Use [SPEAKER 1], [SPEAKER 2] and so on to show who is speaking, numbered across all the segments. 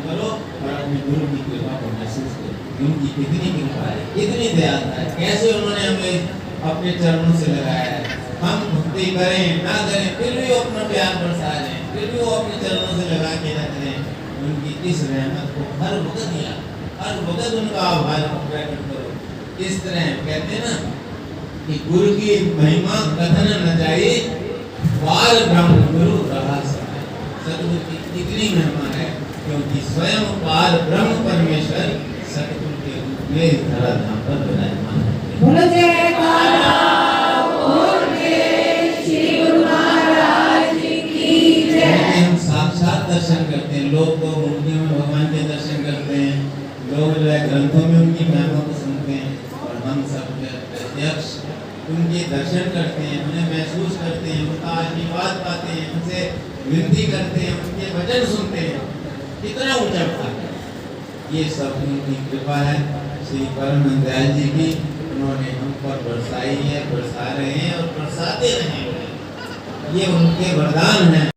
[SPEAKER 1] करो और अपने गुरु की कृपा को महसूस करो। उनकी कितनी कृपा है, कितनी दयालुता है, कैसे उन्होंने हमें अपने चरणों से लगाया है। हम भक्ति करें ना करें फिर भी वो अपना प्यार बरसा रहे हैं, फिर भी वो अपने चरणों से लगा के रख रहे हैं। उनकी इस रहमत को हर वक्त दिया, हर वक्त उनका आभार प्रकट करो। इस तरह कहते हैं ना कि गुरु की महिमा कथन न जाए, बाल ब्रह्म गुरु रहा सहाय। सतगुरु की इतनी महिमा है क्योंकि स्वयं बाल ब्रह्म परमेश्वर सतगुरु के रूप में धराधाम पर विराजमान है।
[SPEAKER 2] बोलो जयकारा बोल के श्री गुरु महाराज की जय।
[SPEAKER 1] हम साक्षात दर्शन करते हैं, लोग तो मूर्तियों में भगवान के दर्शन करते हैं, लोग जो है ग्रंथों में उनकी महिमा को सुनते हैं, और हम सब प्रत्यक्ष उनके दर्शन करते हैं, उन्हें महसूस करते हैं, उनका आशीर्वाद पाते हैं, उनसे विनती करते हैं, उनके वचन सुनते हैं। कितना ऊंचा भाग है, ये सब उनकी कृपा है श्री परम दयाल जी की। उन्होंने हम पर बरसाई है, बरसा रहे हैं और बरसाते रहेंगे, ये उनके वरदान है।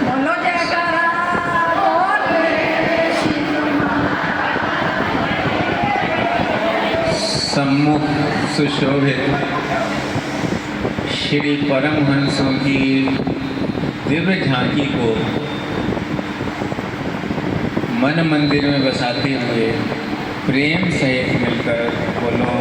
[SPEAKER 2] बोलो जयकारा बोल के श्री गुरु
[SPEAKER 3] सम्मुख सुशोभित श्री परमहंसों की दिव्य झांकी को मन मंदिर में बसाते हुए प्रेम सहित मिलकर बोलो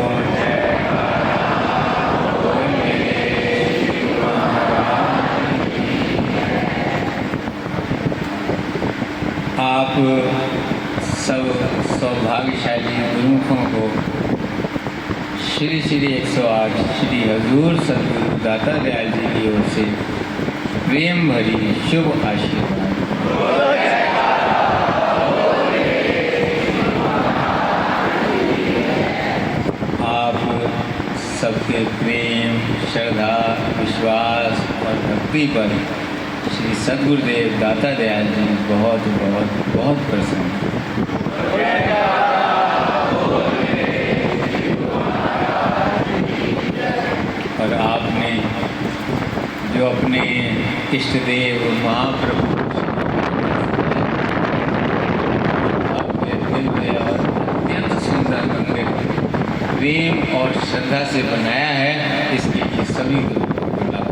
[SPEAKER 3] आप सब सौभाग्यशाली गुरुमुखों को श्री श्री 108 श्री हजूर सतगुरु दाता दयाल जी की ओर से प्रेम भरी शुभ आशीर्वाद। आप सबके प्रेम, श्रद्धा, विश्वास और भक्ति पर श्री सद्गुरुदेव दाता दयाल जी बहुत बहुत बहुत प्रसन्न। और आपने जो अपने इष्ट देव महाप्रभु आपके दिव्य और अत्यंत सुंदर मंदिर प्रेम और श्रद्धा से बनाया है, इसके लिए सभी गुरुओं को लाभ।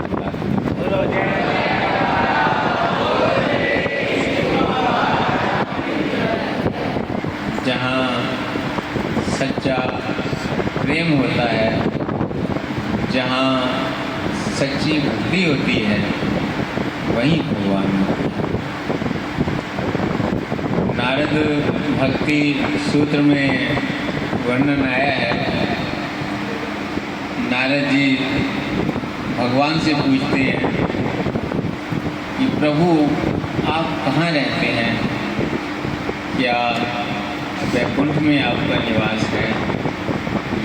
[SPEAKER 3] जहाँ सच्चा प्रेम होता है, जहाँ सच्ची भक्ति होती है, वहीं भगवान है। नारद भक्ति सूत्र में वर्णन आया है, नारद जी भगवान से पूछते हैं कि प्रभु आप कहाँ रहते हैं, क्या वैकुंठ में आपका निवास है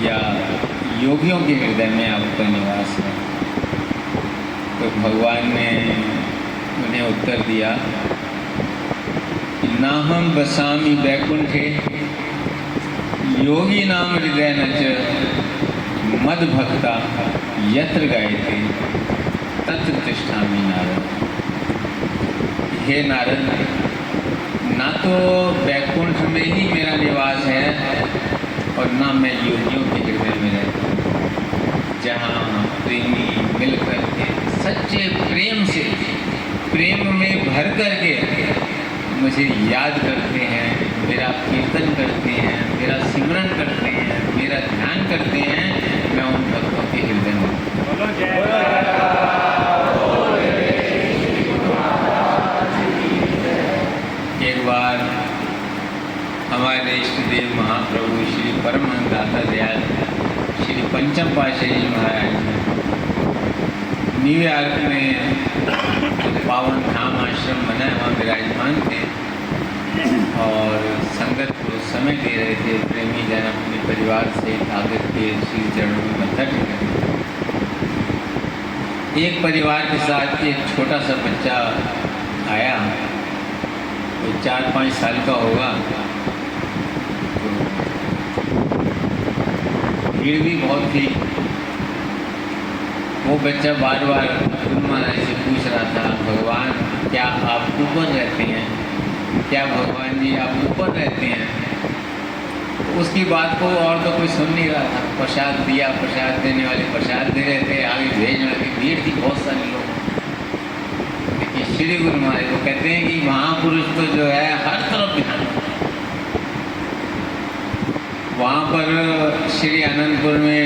[SPEAKER 3] या योगियों के हृदय में आपका निवास है। तो भगवान ने उन्हें उत्तर दिया कि नाहं बसामि वैकुंठे योगी नाम हृदय न च मद भक्ता यत्र गायते तत्र तिष्ठामि नारद। हे नारद, ना तो वैकुंठ में ही मेरा निवास है और ना मैं योगियों के हृदय में रहता हूँ, जहाँ प्रेमी मिल करके सच्चे प्रेम से, प्रेम में भर करके मुझे याद करते हैं, मेरा कीर्तन करते हैं, मेरा सिमरन करते हैं, मेरा ध्यान करते हैं, मैं उन भक्तों के हृदय में। एक बार हमारे इष्ट देव महाप्रभु श्री परमहंस दाता दयाल श्री पंचम पातशाही महाराज न्यूयॉर्क में जो पावन धाम आश्रम बना है, वहाँ संगत को समय दे रहे थे। प्रेमी जन अपने परिवार से आकर के श्री चरणों में मत्था टेक रहे थे। एक परिवार के साथ एक छोटा सा बच्चा आया, वो 4-5 साल का होगा। भीड़ भी बहुत थी। वो बच्चा बार बार गुरु महाराज से पूछ रहा था, भगवान क्या आप ऊपर रहते हैं? क्या भगवान जी आप ऊपर रहते हैं? तो उसकी बात को और तो कोई सुन नहीं रहा था। प्रसाद दिया, प्रसाद देने वाले प्रसाद दे रहे थे, आगे भेजने वाले भीड़ थी, बहुत सारे लोग। लेकिन श्री गुरु महाराज को कहते हैं कि महापुरुष तो जो है हर तरफ ध्यान। वहाँ पर श्री आनंदपुर में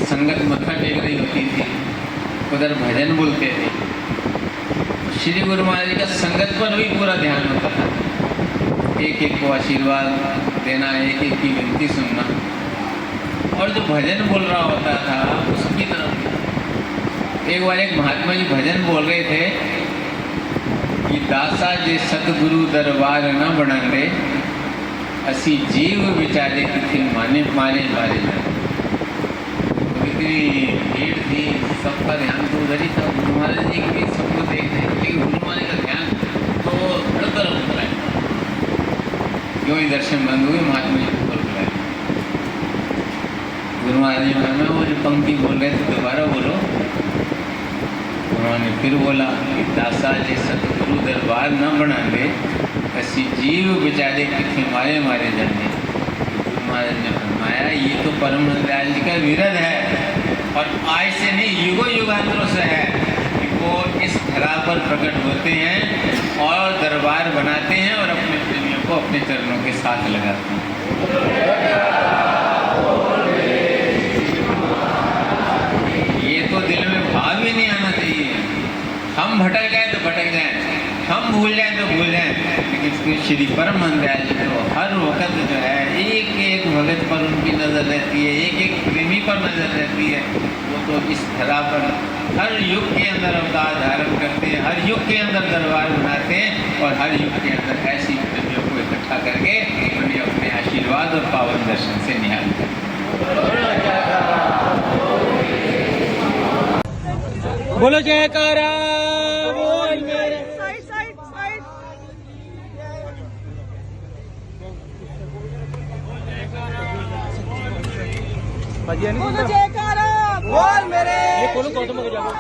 [SPEAKER 3] संगत मत्था टेक रही होती थी, उधर भजन बोलते थे। श्री गुरु महाराज का संगत पर भी पूरा ध्यान होता था। एक एक को आशीर्वाद देना, एक एक की विनती सुनना, और जो भजन बोल रहा होता था उसकी तरफ। एक बार एक महात्मा जी भजन बोल रहे थे कि दासा जे सतगुरु दरबार न बनाते, असी जीव विचारे तिथे माने मारे मारे जाए। इतनी भीड़ थी, सबका ध्यान तो उधर ही था। गुरु महाराज जी भी सबको देख रहे थे, लेकिन गुरु महाराज का ध्यान तो हर तरफ होता है। क्यों ही दर्शन बंद हुए, महात्मा जी को बोल बुलाए। गुरु महाराज जी में वो जो पंक्ति बोल रहे थे दोबारा बोलो। उन्होंने फिर बोला कि दासा जी सतगुरु दरबार न बना दे, ऐसी जीव बेचारे कितने मारे मारे जाने। गुरु महाराज ने फरमाया ये तो परमानंद दयाल जी का विरद है, और आज से नहीं युगों युगांतरों से है कि वो इस धरा पर प्रकट होते हैं और दरबार बनाते हैं और अपने प्रेमियों को अपने चरणों के साथ लगाते हैं। ये तो दिल में भाव ही नहीं आना चाहिए। हम भटक जाए तो भटक जाएं, हम भूल जाएं तो भूल जाएं, लेकिन श्री परमानंद दयाल जी तो हर वक्त जो है एक एक भगत पर उनकी नज़र रहती है, एक एक प्रेमी पर नज़र रहती है। वो तो इस धरा पर हर युग के अंदर अवतार धारण करते हैं, हर युग के अंदर दरबार बनाते हैं, और हर युग के अंदर ऐसी प्रेमियों को इकट्ठा करके उन्हें अपने आशीर्वाद और पावन दर्शन से निहालते हैं।
[SPEAKER 4] बोलो जयकारा बोल मेरे।
[SPEAKER 2] बोलो जयकारा बोल मेरे।
[SPEAKER 4] ये खोलो गौतम को जाओ।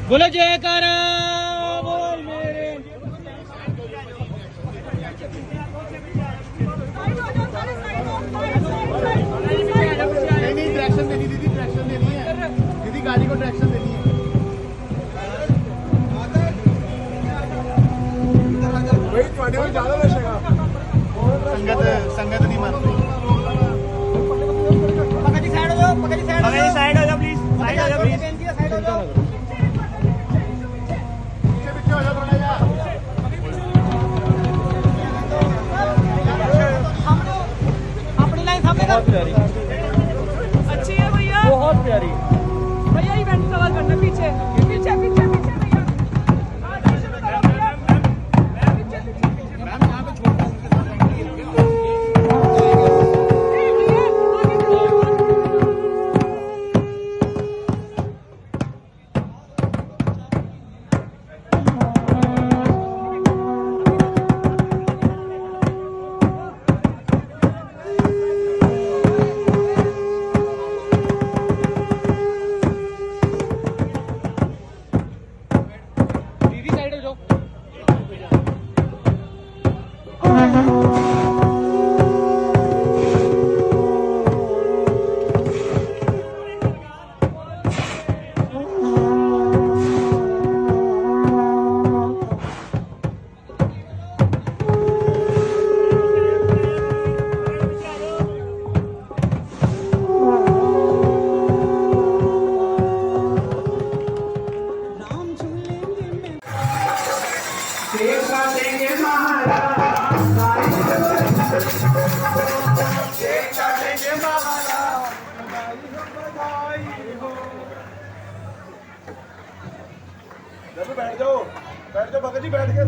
[SPEAKER 4] बोलो जयकारा बोल मेरे।
[SPEAKER 5] नहीं ट्रैक्शन देनी दीदी, ट्रैक्शन देनी है दीदी, गाड़ी को ट्रैक्शन देनी है। वही ज्यादा दर्शेगा, संगत नहीं मानती।
[SPEAKER 2] पकड़ी साइड हो जाओ, पकड़ी साइड हो जाओ,
[SPEAKER 4] साइड हो जाओ प्लीज, साइड हो जाओ प्लीज।
[SPEAKER 2] साइड हो जाओ।
[SPEAKER 5] पीछे पीछे हो जाओ थोड़ा यार।
[SPEAKER 2] अपनी लाइन सामने कर।
[SPEAKER 4] बहुत प्यारी,
[SPEAKER 2] अच्छी है भैया,
[SPEAKER 4] बहुत प्यारी।
[SPEAKER 2] भैया इवेंट कवर करना पीछे पीछे पीछे पीछे भैया। हाँ, दर्शन करो भैया। पीछे पीछे
[SPEAKER 5] मैम यहाँ पे छोड़ दो उनके साथ। बैठ जाओ भगत जी, बैठ के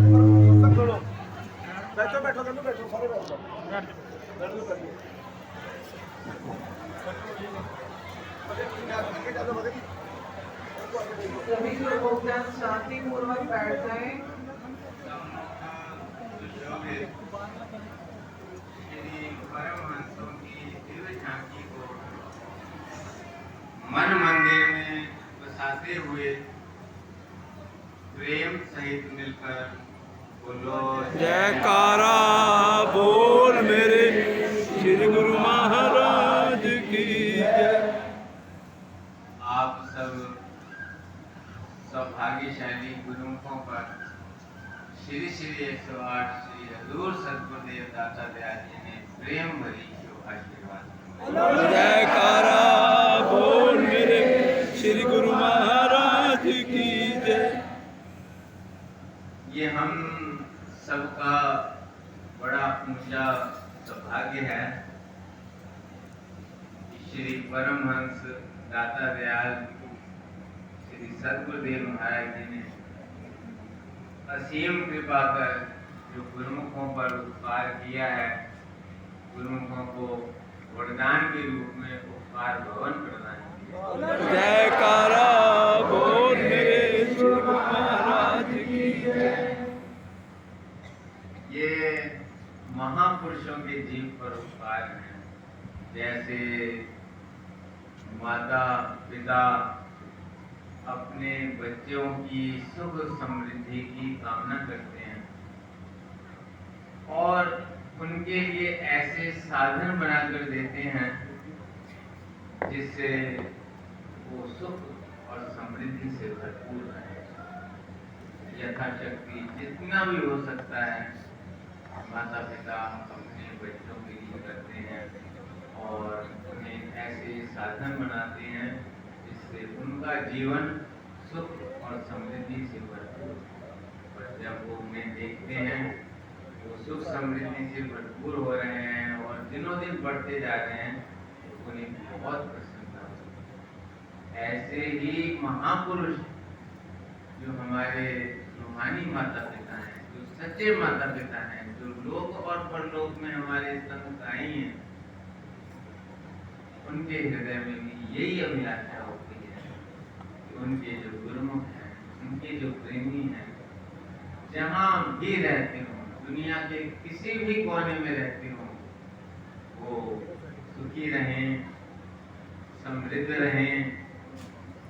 [SPEAKER 5] सब छोड़ो, बैठो बैठो बैठो बैठो सारे बैठ जाओ, बैठ जाओ भगत जी।
[SPEAKER 2] सभी लोग शांति पूर्वक बैठ जाएं।
[SPEAKER 3] श्री परमहंसों की दिव्य झांकी को मन मंदिर में बसाते हुए प्रेम सहित मिलकर बोलो
[SPEAKER 6] जयकारा बोल मेरे श्री गुरु महाराज की जय।
[SPEAKER 3] आप सब सौभाग्यशाली गुरुमुखों पर श्री श्री 108 श्री हजूर सद्गुरुदेव दाता दयाल जी ने प्रेम भरी शुभ आशीर्वाद।
[SPEAKER 6] जयकारा बोल मेरे श्री गुरु महाराज की जय।
[SPEAKER 3] ये हम सबका बड़ा ऊंचा सौभाग्य है कि श्री परमहंस दाता दयाल श्री सद्गुरुदेव महाराज जी ने असीम कृपा कर जो गुरुमुखों पर उपकार किया है, गुरुमुखों को वरदान के रूप में उपकार भवन प्रदान किया।
[SPEAKER 6] जयकारा बोल मेरे श्री गुरु महाराज की जय।
[SPEAKER 3] ये महापुरुषों के जीव पर उपकार हैं, जैसे माता पिता अपने बच्चों की सुख समृद्धि की कामना करते हैं और उनके लिए ऐसे साधन बनाकर देते हैं जिससे वो सुख और समृद्धि से भरपूर रहे। यथाशक्ति जितना भी हो सकता है माता पिता अपने बच्चों के लिए करते हैं और उन्हें ऐसे साधन बनाते हैं जिससे उनका जीवन सुख और समृद्धि से भरपूर। और जब वो उन्हें देखते हैं वो सुख समृद्धि से भरपूर हो रहे हैं और दिनों दिन बढ़ते जा रहे हैं, तो उन्हें बहुत प्रसन्नता होती है। ऐसे ही महापुरुष जो हमारे रूहानी माता पिता हैं, जो सच्चे माता पिता हैं, जो लोक और परलोक में हमारे संगताई हैं, उनके हृदय में भी यही अभिलाषा होती है कि उनके जो गुरुमुख हैं, उनके जो प्रेमी हैं, जहाँ भी रहते हों, दुनिया के किसी भी कोने में रहते हों, वो सुखी रहें, समृद्ध रहें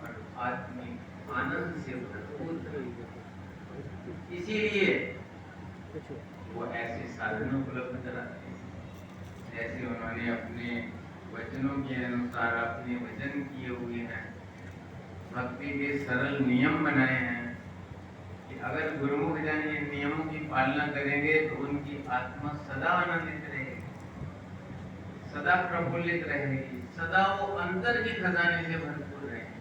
[SPEAKER 3] और आत्मिक आनंद से भरपूर रहें। इसीलिए वो ऐसे साधन उपलब्ध कराते हैं, जैसे उन्होंने अपने वचनों के अनुसार अपने वचन किए हुए हैं, भक्ति के सरल नियम बनाए हैं कि अगर गुरुमुख जन इन नियमों की पालना करेंगे तो उनकी आत्मा सदा आनंदित रहेगी, सदा प्रफुल्लित रहेगी, सदा वो अंतर के खजाने से भरपूर रहेगी।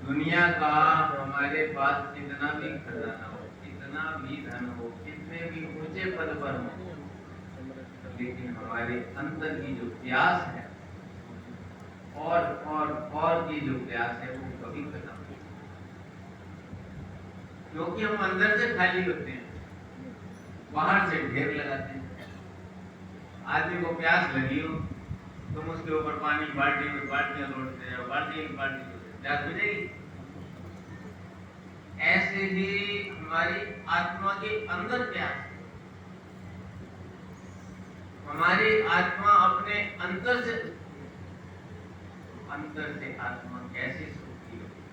[SPEAKER 3] दुनिया का हमारे पास कितना भी खजाना हो, कितना भी धन हो, कितने भी ऊंचे पद पर हो, लेकिन हमारे अंतर की जो प्यास है और की जो प्यास है वो कभी खत्म नहीं, क्योंकि हम अंदर से खाली होते हैं, बाहर से ढेर लगाते हैं। आदमी को प्यास लगी हो, तुम उसके ऊपर पानी बाल्टी में बाल्टियां लौटते हैं, बाल्टी प्यास बुझेगी। ऐसे ही हमारी आत्मा के अंदर प्यास, हमारी आत्मा अपने अंतर से आत्मा कैसे सुखी होगी,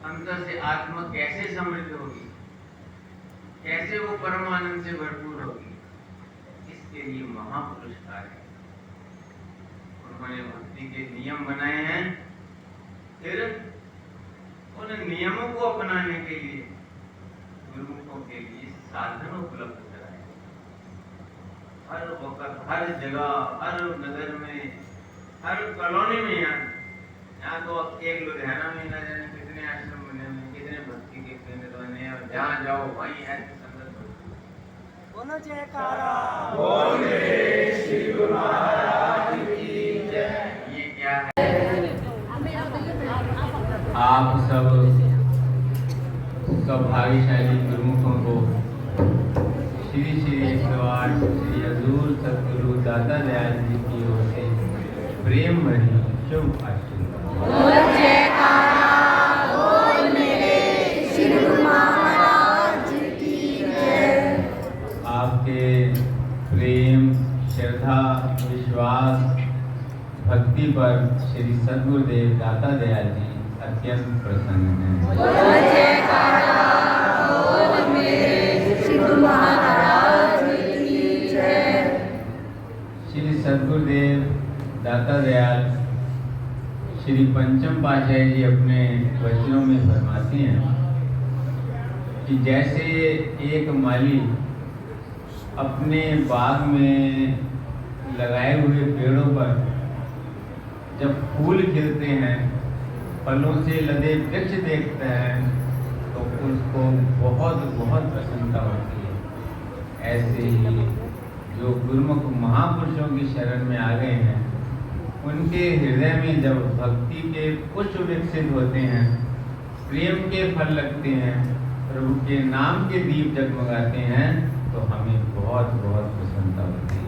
[SPEAKER 3] अंतर से आत्मा कैसे समृद्ध होगी, कैसे वो परम आनंद से भरपूर होगी, इसके लिए महापुरुष कार्य उन्होंने भक्ति के नियम बनाए हैं। फिर उन नियमों को अपनाने के लिए गुरुमुखों के लिए साधन उपलब्ध कराए। हर वक्त, हर जगह, हर नगर में, हर कॉलोनी में, यहाँ तो एक लुधियाना में ना जाने कितने आश्रम बने हुए, कितने भक्ति के केंद्र बने, और जहाँ जाओ वहीं ऐसे संगत।
[SPEAKER 4] बोलो जयकारा
[SPEAKER 6] बोल मेरे श्री गुरु महाराज की जय।
[SPEAKER 3] ये क्या है? आप सब सौभाग्यशाली गुरुमुखों को श्री श्री 108 श्री हजूर सतगुरु दाता दयाल जी की ओर से प्रेम भरी शुभ आशीर्वाद। आपके प्रेम, श्रद्धा, विश्वास, भक्ति पर श्री सद्गुरुदेव दाता दयाल जी अत्यंत प्रसन्न हैं। श्री सद्गुरुदेव दाता दयाल श्री पंचम पातशाही जी अपने वचनों में फरमाते हैं कि जैसे एक माली अपने बाग में लगाए हुए पेड़ों पर जब फूल खिलते हैं, फलों से लदे वृक्ष देखते हैं तो उसको बहुत बहुत प्रसन्नता होती है। ऐसे ही जो गुरुमुख महापुरुषों की शरण में आ गए हैं, उनके हृदय में जब भक्ति के पुष्प विकसित होते हैं, प्रेम के फल लगते हैं, प्रभु के नाम के दीप जगमगाते हैं, तो हमें बहुत बहुत प्रसन्नता होती है।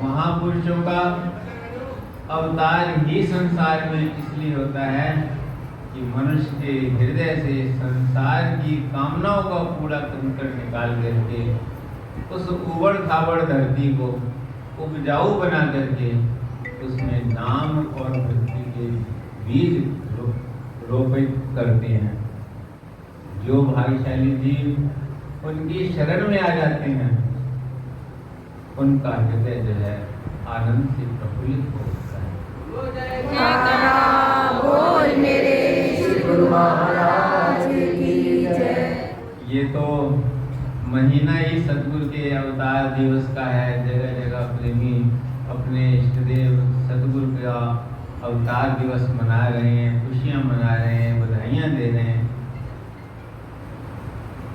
[SPEAKER 3] महापुरुषों का अवतार ही संसार में इसलिए होता है कि मनुष्य के हृदय से संसार की कामनाओं का कूड़ा कंकड़ निकाल करके उस उबड़ खाबड़ धरती को उपजाऊ बना करके उसमें नाम और भक्ति के बीज रोपित करते हैं। जो भाग्यशाली जीव उनकी शरण में आ जाते हैं, उनका हृदय जो है आनंद से प्रफुल्लित हो उठता है। ये तो महीना ही सतगुरु के अवतार दिवस का है। जगह जगह प्रेमी अपने इष्टदेव सतगुरु का अवतार दिवस मना रहे हैं, खुशियां मना रहे हैं, बधाइयां दे रहे हैं।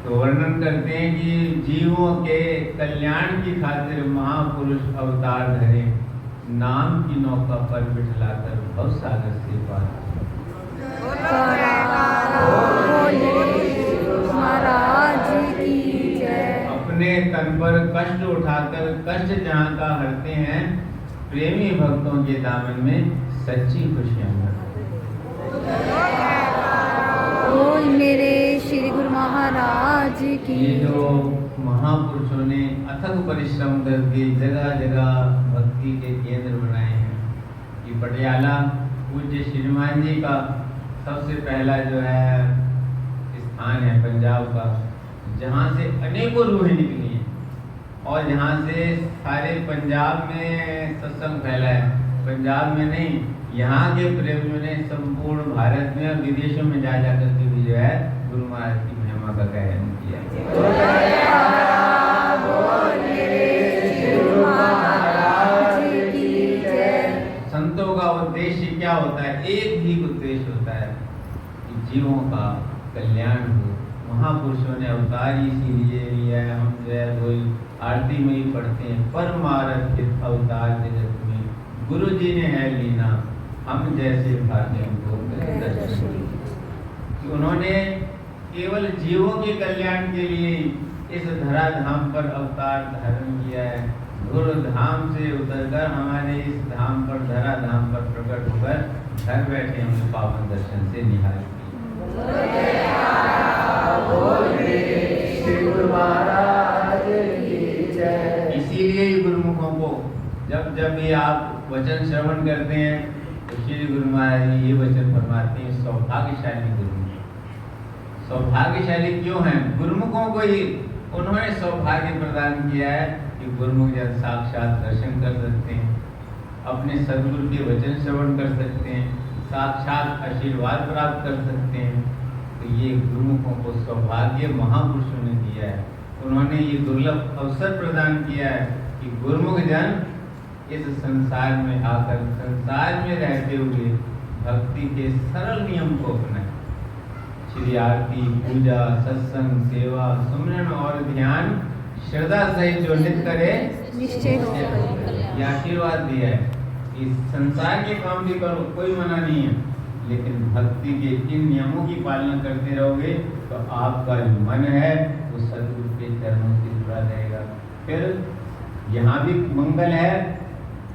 [SPEAKER 3] तो वर्णन करते हैं कि जीवों के कल्याण की खातिर महापुरुष अवतार धरे, नाम की नौका पर बिठलाकर भव सागर से पार। अपने तन पर कष्ट उठाकर कष्ट जहाँ का हरते हैं, प्रेमी भक्तों के दामन में सच्ची खुशियां
[SPEAKER 7] बोल मेरे श्री गुरु महाराज की।
[SPEAKER 3] ये जो महापुरुषों ने अथक परिश्रम करके जगह जगह भक्ति के केंद्र बनाए हैं, कि पटियाला पूज्य श्रीमान जी का सबसे पहला जो है स्थान है पंजाब का, जहाँ से अनेकों रूहें निकली हैं और जहाँ से सारे पंजाब में सत्संग फैला है। पंजाब में नहीं, यहाँ के प्रेमियों ने संपूर्ण भारत में और विदेशों में जा जाकर के भी जो है गुरु महाराज की महिमा का गायन किया। संतों का उद्देश्य क्या होता है? एक ही उद्देश्य होता है कि जीवों का कल्याण हो। महापुरुषों ने अवतार इसीलिए लिया है। हम जो है कोई आरती में ही पढ़ते हैं, परमारथ अवतार जगत में गुरु जी ने है लीना, हम जैसे भाग्य को दर्शन। उन्होंने केवल जीवों के कल्याण के लिए इस धराधाम पर अवतार धारण किया है। गुरु धाम से उतरकर हमारे इस धाम पर, धराधाम पर प्रकट होकर घर बैठे हम पावन दर्शन से निहाल किए। इसीलिए गुरुमुखों को जब जब भी आप वचन श्रवण करते हैं तो श्री गुरु महाराज ये वचन फरमाते हैं, सौभाग्यशाली गुरुमुख। सौभाग्यशाली क्यों हैं? गुरुमुखों को ही उन्होंने सौभाग्य प्रदान किया है कि गुरुमुख जब साक्षात दर्शन कर सकते हैं, अपने सदगुरु के वचन श्रवण कर सकते हैं, साक्षात आशीर्वाद प्राप्त कर सकते हैं। तो ये गुरुमुखों को सौभाग्य महापुरुषों ने दिया है। उन्होंने ये दुर्लभ अवसर प्रदान किया है कि गुरुमुख जन इस संसार में आकर, संसार में रहते हुए भक्ति के सरल नियम को अपनाएं। श्री आरती, पूजा, सत्संग, सेवा, सुमरन और ध्यान श्रद्धा सहित जो नित्य करे,
[SPEAKER 7] निश्चय
[SPEAKER 3] ये आशीर्वाद दिया है। इस संसार के काम भी करो, कोई मना नहीं है, लेकिन भक्ति के इन नियमों की पालना करते रहोगे तो आपका जो मन है वो सद्गुरु के चरणों से जुड़ा रहेगा। फिर यहाँ भी मंगल है,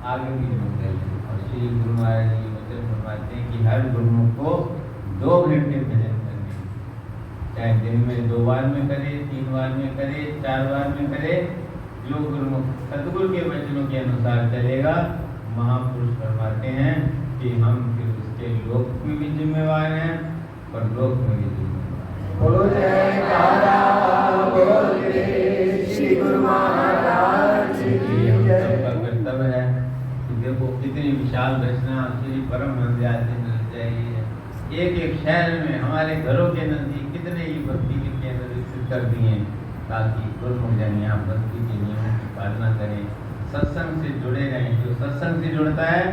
[SPEAKER 3] आगे भी मंगल है। और श्री गुरु महाराज जी वचन फरमाते हैं कि हर गुरुमुख को 2 घंटे भजन करने, चाहे दिन में 2 बार में करे, 3 बार में करे, 4 बार में करे। जो गुरुमुख सद्गुरु के वचनों के अनुसार चलेगा, महापुरुष फरमाते हैं कि हम फिर उसके लोक में भी जिम्मेवार हैं और लोक में भी जिम्मेवार हैं।
[SPEAKER 6] बोलो जयकारा बोल श्री गुरु महाराज की
[SPEAKER 3] हम
[SPEAKER 6] जय।
[SPEAKER 3] सबका कर्तव्य है कि देखो कितनी विशाल रचना श्री परम हंसयात्रा चाहिए। एक शहर में हमारे घरों के नजदीक कितने ही भक्ति के केंद्र विकसित कर दिए हैं, ताकि गुरुमुख जन यहाँ भक्ति के नियमों की पालना करें, सत्संग से जुड़े रहें। जो सत्संग से जुड़ता है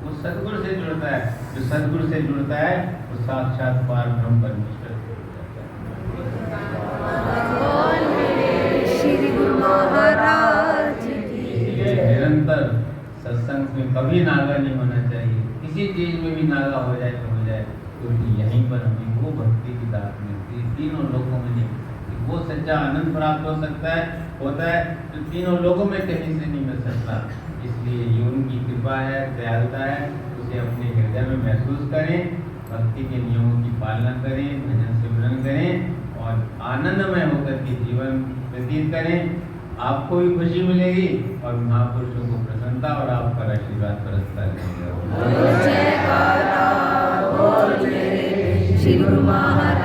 [SPEAKER 3] वो सद्गुरु से जुड़ता है, जो सद्गुरु से जुड़ता है वो साक्षात पार ब्रह्म परमेश्वर से जुड़ता है।
[SPEAKER 7] श्री गुरु महाराज की
[SPEAKER 3] इसलिए निरंतर सत्संग में कभी नागा नहीं होना चाहिए। किसी चीज में भी नागा हो जाए तो हो जाए, क्योंकि यहीं पर हमें वो भक्ति की दात मिलती है, तीनों लोगों में नहीं। वो सच्चा आनंद प्राप्त हो सकता है, होता है, तो तीनों लोगों में कहीं से नहीं मिल सकता। इसलिए ये उनकी कृपा है, दयालुता है, उसे अपने हृदय में महसूस करें, भक्ति के नियमों की पालना करें, भजन सिमरन करें और आनंदमय होकर के जीवन व्यतीत करें। आपको भी खुशी मिलेगी और महापुरुषों को प्रसन्नता और आपका आशीर्वाद बरसता रहेगा।
[SPEAKER 7] जयकारा बोल मेरे श्री गुरु महाराज